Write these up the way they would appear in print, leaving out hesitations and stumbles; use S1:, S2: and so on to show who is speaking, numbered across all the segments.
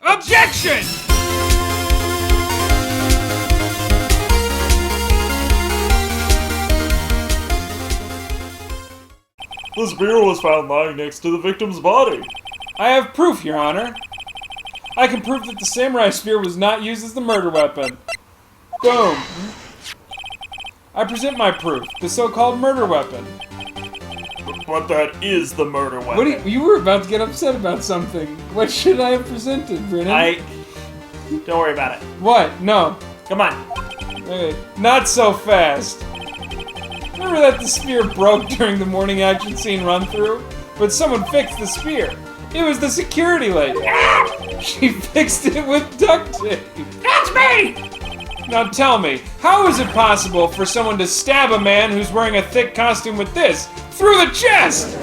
S1: Objection!
S2: The spear was found lying next to the victim's body.
S1: I have proof, Your Honor. I can prove that the samurai spear was not used as the murder weapon. Boom. I present my proof, the so-called murder weapon.
S2: But that is the murder weapon.
S1: You were about to get upset about something. What should I have presented, Brennan?
S3: Don't worry about it.
S1: What? No.
S3: Come on.
S1: Okay. Not so fast. Remember that the spear broke during the morning action scene run-through? But someone fixed the spear. It was the security lady. She fixed it with duct tape.
S3: That's me!
S1: Now tell me, how is it possible for someone to stab a man who's wearing a thick costume with this through the chest?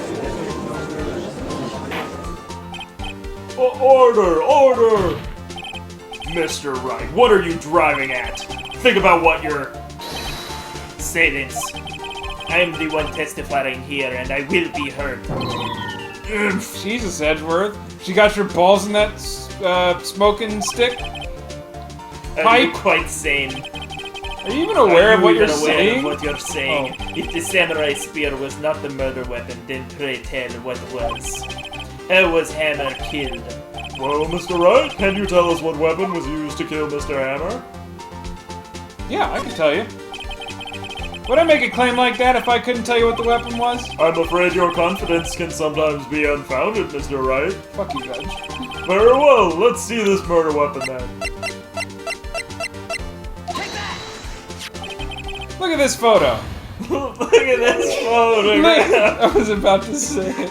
S2: Order! Order! Mr. Wright, what are you driving at? Think about what you're...
S3: Say this. I am the one testifying here, and I will be heard.
S1: Jesus, Edgeworth. She got your balls in that smoking stick?
S3: Are you quite sane?
S1: Are you even aware of what you're saying?
S3: Of what you're saying? Oh. If the samurai spear was not the murder weapon, then pray tell what was. How was Hammer killed?
S2: Well, Mr. Wright, can you tell us what weapon was used to kill Mr. Hammer?
S1: Yeah, I can tell you. Would I make a claim like that if I couldn't tell you what the weapon was?
S2: I'm afraid your confidence can sometimes be unfounded, Mr. Wright.
S1: Fuck you, Judge.
S2: Very well, let's see this murder weapon then.
S1: Look at this photo.
S3: Look at this photo.
S1: I was about to say it.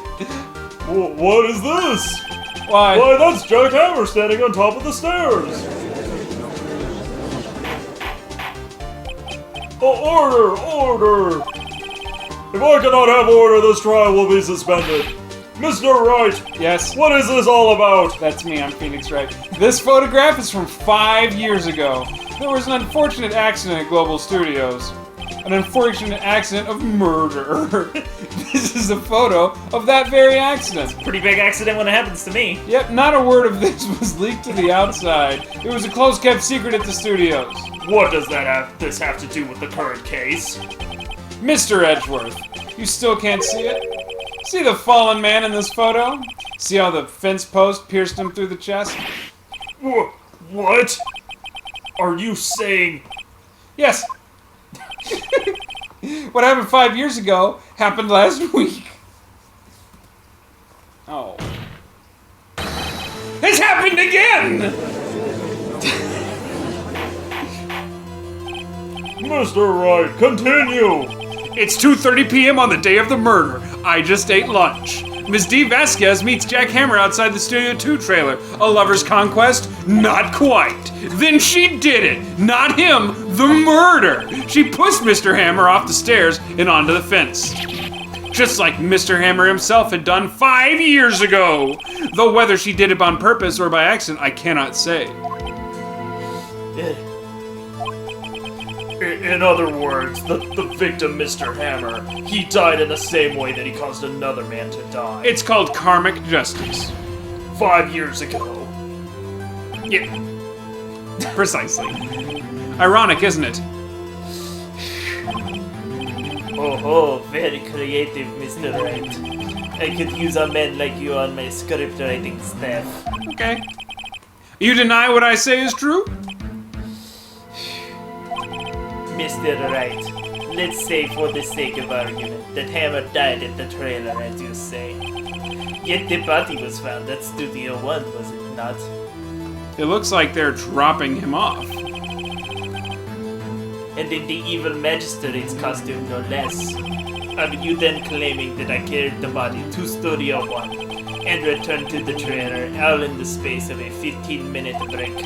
S2: What is this?
S1: Why?
S2: Why, that's Jack Hammer standing on top of the stairs. Order! Order! If I cannot have order, this trial will be suspended. Mr. Wright!
S1: Yes?
S2: What is this all about?
S1: That's me, I'm Phoenix Wright. This photograph is from 5 years ago. There was an unfortunate accident at Global Studios. An unfortunate accident of murder. This is a photo of that very accident.
S3: Pretty big accident when it happens to me.
S1: Yep, not a word of this was leaked to the outside. It was a close-kept secret at the studios.
S2: What does this have to do with the current case?
S1: Mr. Edgeworth, you still can't see it? See the fallen man in this photo? See how the fence post pierced him through the chest?
S2: What? Are you saying...
S1: Yes. What happened 5 years ago happened last week. Oh. It's happened again!
S2: Mr. Wright, continue!
S1: It's 2:30 p.m. on the day of the murder. I just ate lunch. Ms. D. Vasquez meets Jack Hammer outside the Studio 2 trailer. A lover's conquest? Not quite. Then she did it. Not him. The murder. She pushed Mr. Hammer off the stairs and onto the fence. Just like Mr. Hammer himself had done 5 years ago. Though whether she did it on purpose or by accident, I cannot say.
S2: In other words, the victim, Mr. Hammer, he died in the same way that he caused another man to die.
S1: It's called karmic justice.
S2: 5 years ago.
S1: Yeah. Precisely. Ironic, isn't it?
S3: Oh, very creative, Mr. Wright. I could use a man like you on my script writing staff.
S1: Okay. You deny what I say is true?
S3: Mr. Wright, let's say for the sake of argument that Hammer died at the trailer, as you say. Yet the body was found at Studio 1, was it not?
S1: It looks like they're dropping him off.
S3: And in the evil magistrate's costume, no less. Are you then claiming that I carried the body to Studio 1 and returned to the trailer all in the space of a 15-minute break?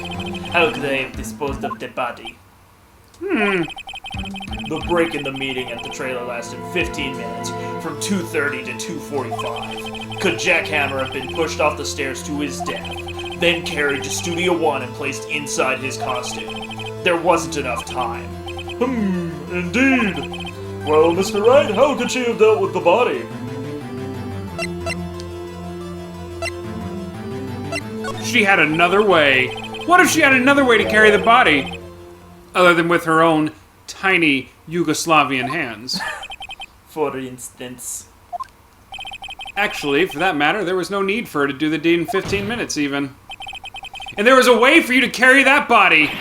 S3: How could I have disposed of the body?
S2: The break in the meeting at the trailer lasted 15 minutes, from 2:30 to 2:45. Could Jack Hammer have been pushed off the stairs to his death, then carried to Studio 1 and placed inside his costume? There wasn't enough time. Indeed. Well, Mr. Wright, how could she have dealt with the body?
S1: she had another way? What if she had another way to carry the body? Other than with her own tiny Yugoslavian hands.
S3: For instance.
S1: Actually, for that matter, there was no need for her to do the deed in 15 minutes even. And there was a way for you to carry that body.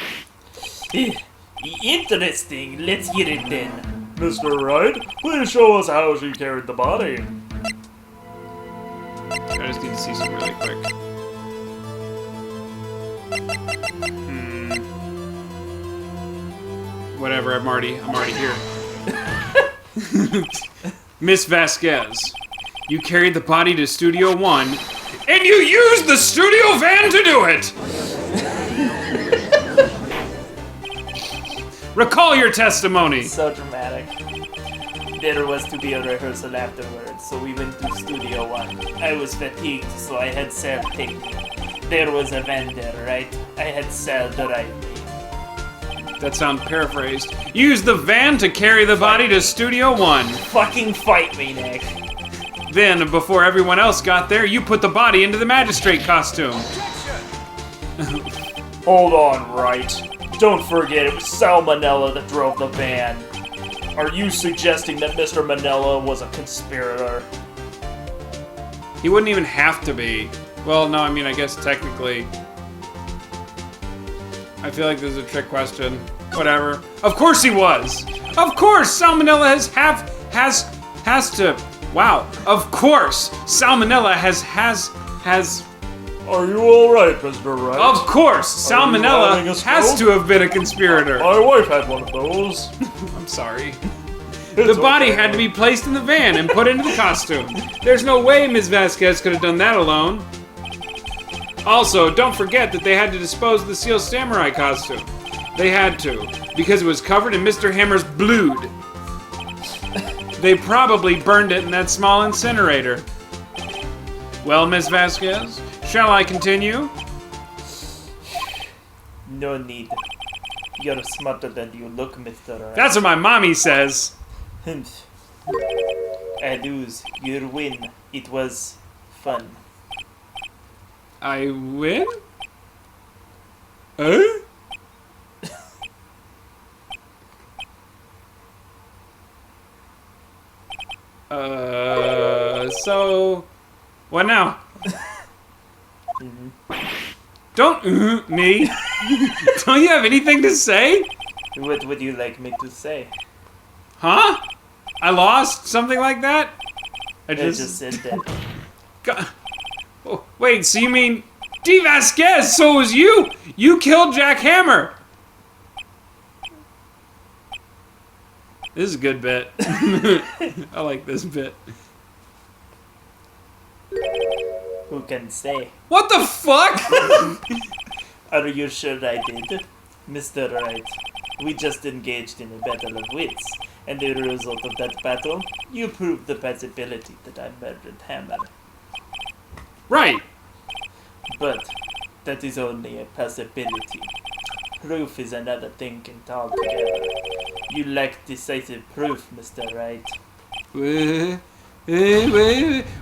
S3: Interesting. Let's hear it then.
S2: Mr. Wright, please show us how she carried the body.
S1: I just need to see some really quick. Whatever, I'm already here. Miss Vasquez, you carried the body to Studio 1, and you used the studio van to do it! Recall your testimony!
S3: So dramatic. There was to be a rehearsal afterwards, so we went to Studio 1. I was fatigued, so I had Sal take me. There was a van there, right? I had Sal drive me.
S1: That sounds paraphrased. Use the van to carry the body to Studio 1.
S3: Fucking fight me, Nick.
S1: Then, before everyone else got there, you put the body into the magistrate costume.
S2: Hold on, Wright. Don't forget, it was Sal Manella that drove the van. Are you suggesting that Mr. Manella was a conspirator?
S1: He wouldn't even have to be. Well, no, I mean, I guess technically. I feel like this is a trick question. Whatever. Of course he was! Of course! Salmonella has to... Wow. Of course! Salmonella has...
S2: Are you alright, Mr. Wright?
S1: Of course!
S2: Are you having
S1: Salmonella
S2: a
S1: has
S2: stroke?
S1: to have been a conspirator.
S2: My wife had one of those.
S1: I'm sorry. The body
S2: okay.
S1: had to be placed in the van and put into the costume. There's no way Ms. Vasquez could have done that alone. Also, don't forget that they had to dispose of the Seal Samurai costume. They had to, because it was covered in Mr. Hammer's blood. They probably burned it in that small incinerator. Well, Ms. Vasquez, shall I continue?
S3: No need. You're smarter than you look, Mr. Wright.
S1: That's what my mommy says.
S3: Humph. I lose. You win. It was fun.
S1: I win? Eh? So... What now? Don't me. Don't you have anything to say?
S3: What would you like me to say?
S1: Huh? I lost? Something like that? I
S3: I just said that.
S1: God. Oh, wait, so you mean... D. Vasquez, so it was you? You killed Jack Hammer! This is a good bit. I like this bit.
S3: Who can say?
S1: What the fuck?
S3: Are you sure I did? Mr. Wright, we just engaged in a battle of wits, and the result of that battle, you proved the possibility that I murdered Hammer.
S1: Right.
S3: But that is only a possibility. Proof is another thing altogether. You lack decisive proof, Mr. Wright.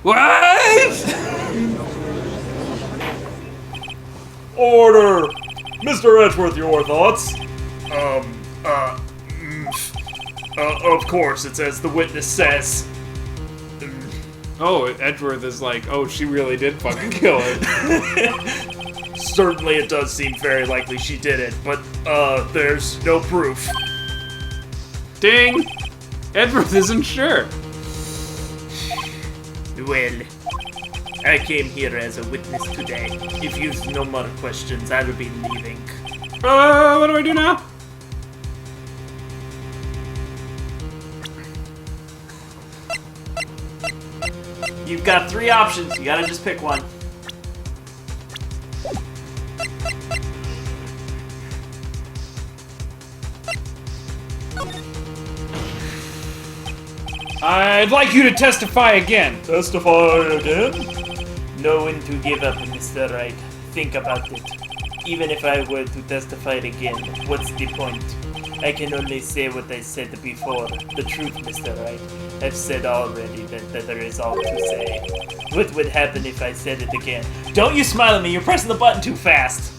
S1: What?
S2: Order! Mr. Edgeworth, your thoughts? Of course, it's as the witness says.
S1: Oh, Edgeworth is like, oh, she really did fucking kill it.
S2: Certainly it does seem very likely she did it, but, there's no proof.
S1: Ding! Edgeworth isn't sure.
S3: Well, I came here as a witness today. If you've no more questions, I'll be leaving.
S1: What do I do now?
S3: You've got 3 options. You gotta just pick one.
S1: I'd like you to testify again.
S2: Testify again?
S3: No one to give up, Mr. Wright. Think about it. Even if I were to testify again, what's the point? I can only say what I said before. The truth, Mr. Wright. I've said already that there is all to say. What would happen if I said it again? Don't you smile at me, you're pressing the button too fast.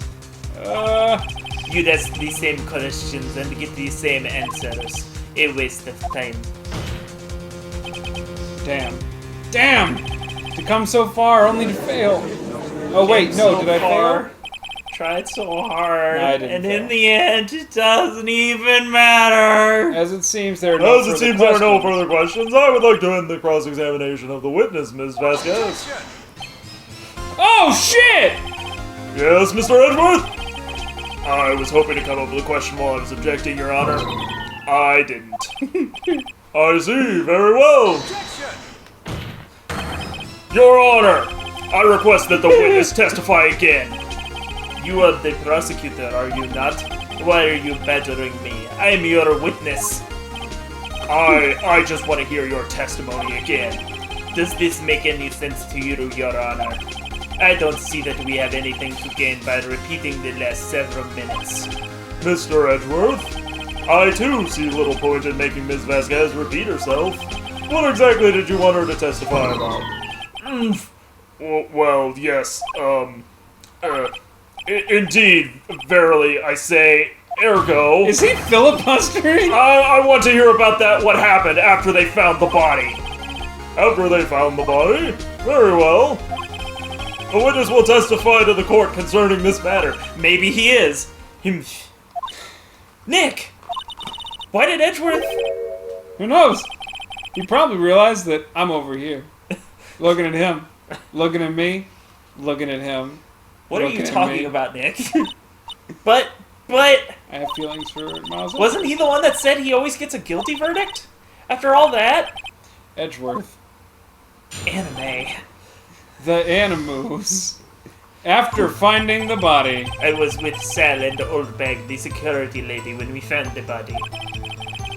S3: You'd ask the same questions and get the same answers. A waste of time.
S1: Damn! To come so far only to fail. Oh wait, no, did I fail?
S3: Tried so hard,
S1: I didn't
S3: and
S1: fail.
S3: in the end, it doesn't even matter.
S1: As it seems, there are no
S2: further questions, I would like to end the cross-examination of the witness, Ms. Vasquez.
S1: Oh shit!
S2: Yes, Mr. Edgeworth? I was hoping to come up with a question while I was objecting, Your Honor. I didn't. I see, very well. Your Honor, I request that the witness testify again.
S3: You are the prosecutor, are you not? Why are you badgering me? I am your witness.
S2: I just want to hear your testimony again.
S3: Does this make any sense to you, Your Honor? I don't see that we have anything to gain by repeating the last several minutes.
S2: Mr. Edgeworth, I too see little point in making Ms. Vasquez repeat herself. What exactly did you want her to testify about? Well, yes, indeed, verily, I say, ergo...
S1: Is he filibustering?
S2: I want to hear about that, what happened after they found the body. After they found the body? Very well. The witness will testify to the court concerning this matter.
S3: Maybe he is. Nick! Why did Edgeworth...
S1: Who knows? He probably realized that I'm over here. Looking at him. Looking at me. Looking at him.
S3: What are you
S1: looking at
S3: talking
S1: me.
S3: about, Nick? But...
S1: I have feelings for Miles.
S3: Wasn't he the one that said he always gets a guilty verdict? After all that?
S1: Edgeworth.
S3: Anime.
S1: The Animus. After finding the body.
S3: I was with Sal and Oldbag, the security lady, when we found the body.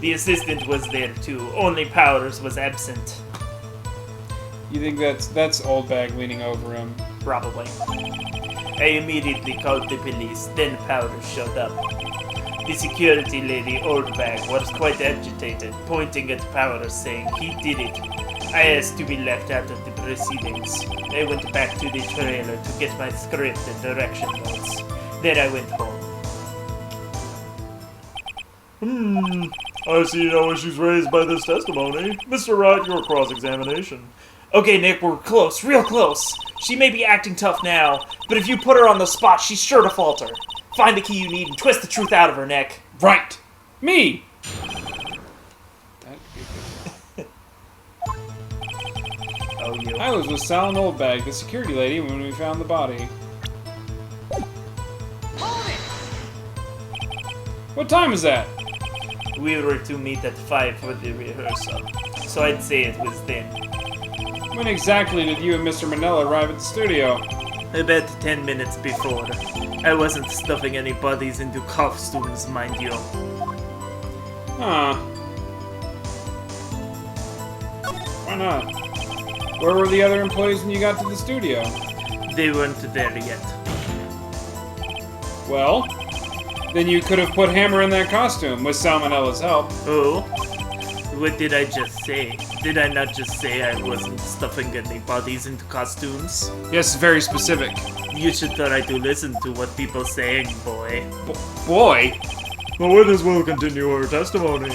S3: The assistant was there too, only Powers was absent.
S1: You think that's Oldbag leaning over him?
S3: Probably. I immediately called the police, then Powers showed up. The security lady, Oldbag, was quite agitated, pointing at Powers saying he did it. I asked to be left out of the proceedings. I went back to the trailer to get my script and direction notes. Then I went home.
S2: I see no issues raised by this testimony. Mr. Wright, your cross-examination.
S3: Okay, Nick, we're close, real close. She may be acting tough now, but if you put her on the spot, she's sure to falter. Find the key you need and twist the truth out of her, Nick.
S1: Right. Me.
S3: Oh, you.
S1: I was with Sal and Oldbag, the security lady, when we found the body. What time is that?
S3: We were to meet at 5 for the rehearsal, so I'd say it was then.
S1: When exactly did you and Mr. Manella arrive at the studio?
S3: About 10 minutes before. I wasn't stuffing any bodies into costumes, mind you.
S1: Huh. Why not? Where were the other employees when you got to the studio?
S3: They weren't there yet.
S1: Well, then you could have put Hammer in that costume with Salmonella's help.
S3: Oh? What did I just say? Did I not just say I wasn't stuffing any bodies into costumes?
S1: Yes, very specific.
S3: You should try to listen to what people saying, boy.
S1: Boy?
S2: The witness will continue her testimony.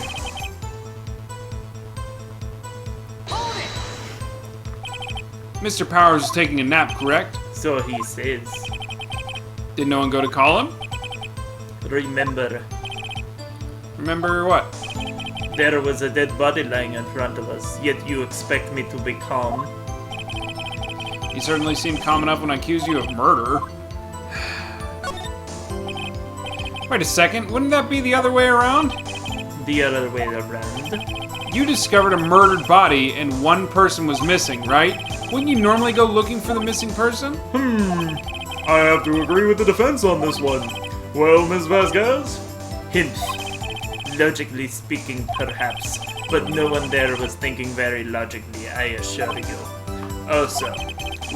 S1: Mr. Powers is taking a nap, correct?
S3: So he says.
S1: Did no one go to call him?
S3: Remember,
S1: Remember what?
S3: there was a dead body lying in front of us, yet you expect me to be calm?
S1: You certainly seemed calm enough when I accused you of murder. Wait a second, wouldn't that be the other way around?
S3: The other way around.
S1: You discovered a murdered body and one person was missing, right? Wouldn't you normally go looking for the missing person?
S2: I have to agree with the defense on this one. Well, Ms. Vasquez?
S3: Logically speaking, perhaps, but no one there was thinking very logically, I assure you. Also,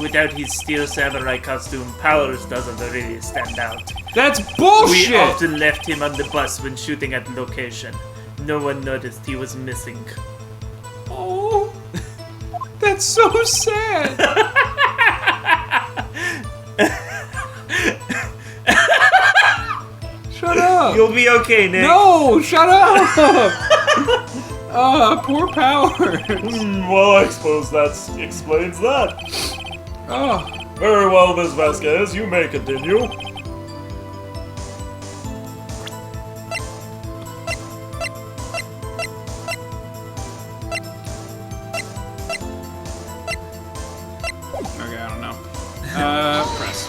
S3: without his steel samurai costume, Powers doesn't really stand out.
S1: That's
S3: We
S1: bullshit!
S3: often left him on the bus when shooting at the location. No one noticed he was missing.
S1: Oh, that's so sad. Shut up.
S3: You'll be okay, Nick.
S1: No, shut up. Poor Powers.
S2: Well, I suppose that explains that.
S1: Oh,
S2: Very well, Ms. Vasquez, you may continue.
S1: okay, I don't know. Press.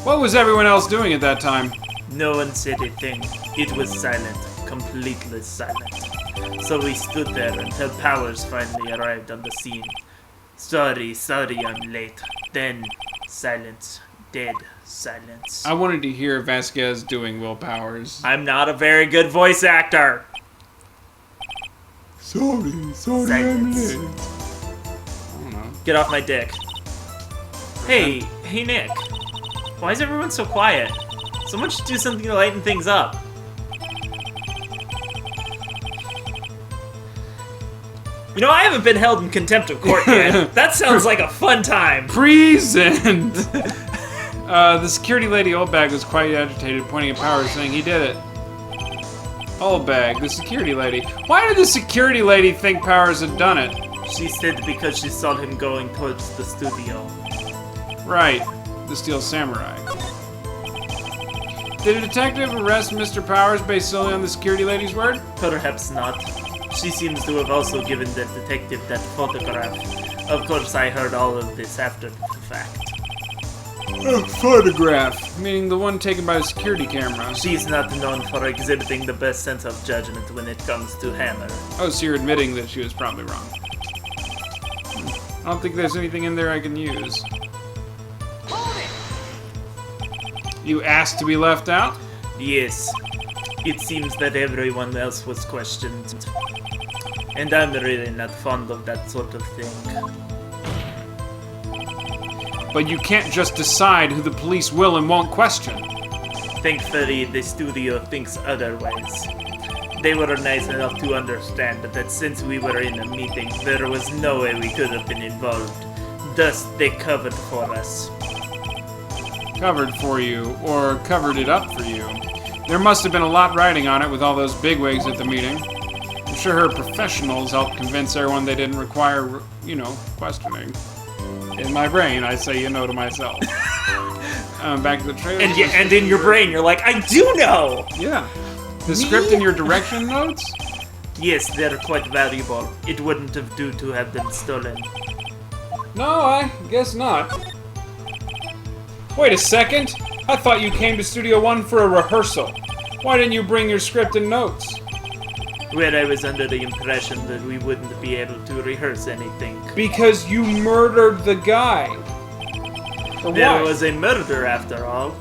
S1: What was everyone else doing at that time?
S3: No one said a thing. It was silent. Completely silent. So we stood there until Powers finally arrived on the scene. Sorry, I'm late. Then, silence. Dead silence.
S1: I wanted to hear Vasquez doing Will Powers.
S3: I'm not a very good voice actor.
S1: Sorry, I'm
S3: Silence.
S1: late. I don't know.
S3: Get off my dick. Hey Nick. Why is everyone so quiet? Someone should do something to lighten things up. You know, I haven't been held in contempt of court yet. That sounds like a fun time.
S1: Present! The security lady Oldbag was quite agitated, pointing at Powers, saying he did it. Oldbag, the security lady. Why did the security lady think Powers had done it?
S3: She said because she saw him going towards the studio.
S1: Right, the Steel Samurai. Did a detective arrest Mr. Powers based solely on the security lady's word?
S3: Perhaps not. She seems to have also given the detective that photograph. Of course, I heard all of this after the fact.
S1: A photograph, meaning the one taken by the security camera.
S3: She's not known for exhibiting the best sense of judgment when it comes to Hammer.
S1: Oh, so you're admitting that she was probably wrong. I don't think there's anything in there I can use. You asked to be left out?
S3: Yes. It seems that everyone else was questioned. And I'm really not fond of that sort of thing.
S1: But you can't just decide who the police will and won't question.
S3: Thankfully, the studio thinks otherwise. They were nice enough to understand that since we were in a meeting, there was no way we could have been involved. Thus, they covered for us.
S1: Covered for you, or covered it up for you. There must have been a lot riding on it with all those bigwigs at the meeting. I'm sure her professionals helped convince everyone they didn't require, questioning. In my brain, I say to myself. Back to the trailer.
S3: And in your brain, you're like, I do know!
S1: Yeah. The script in your direction notes?
S3: Yes, they're quite valuable. It wouldn't have due to have them stolen.
S1: No, I guess not. Wait a second. I thought you came to Studio One for a rehearsal. Why didn't you bring your script and notes?
S3: Well, I was under the impression that we wouldn't be able to rehearse anything.
S1: Because you murdered the guy. Or
S3: There
S1: what?
S3: was a murder after all.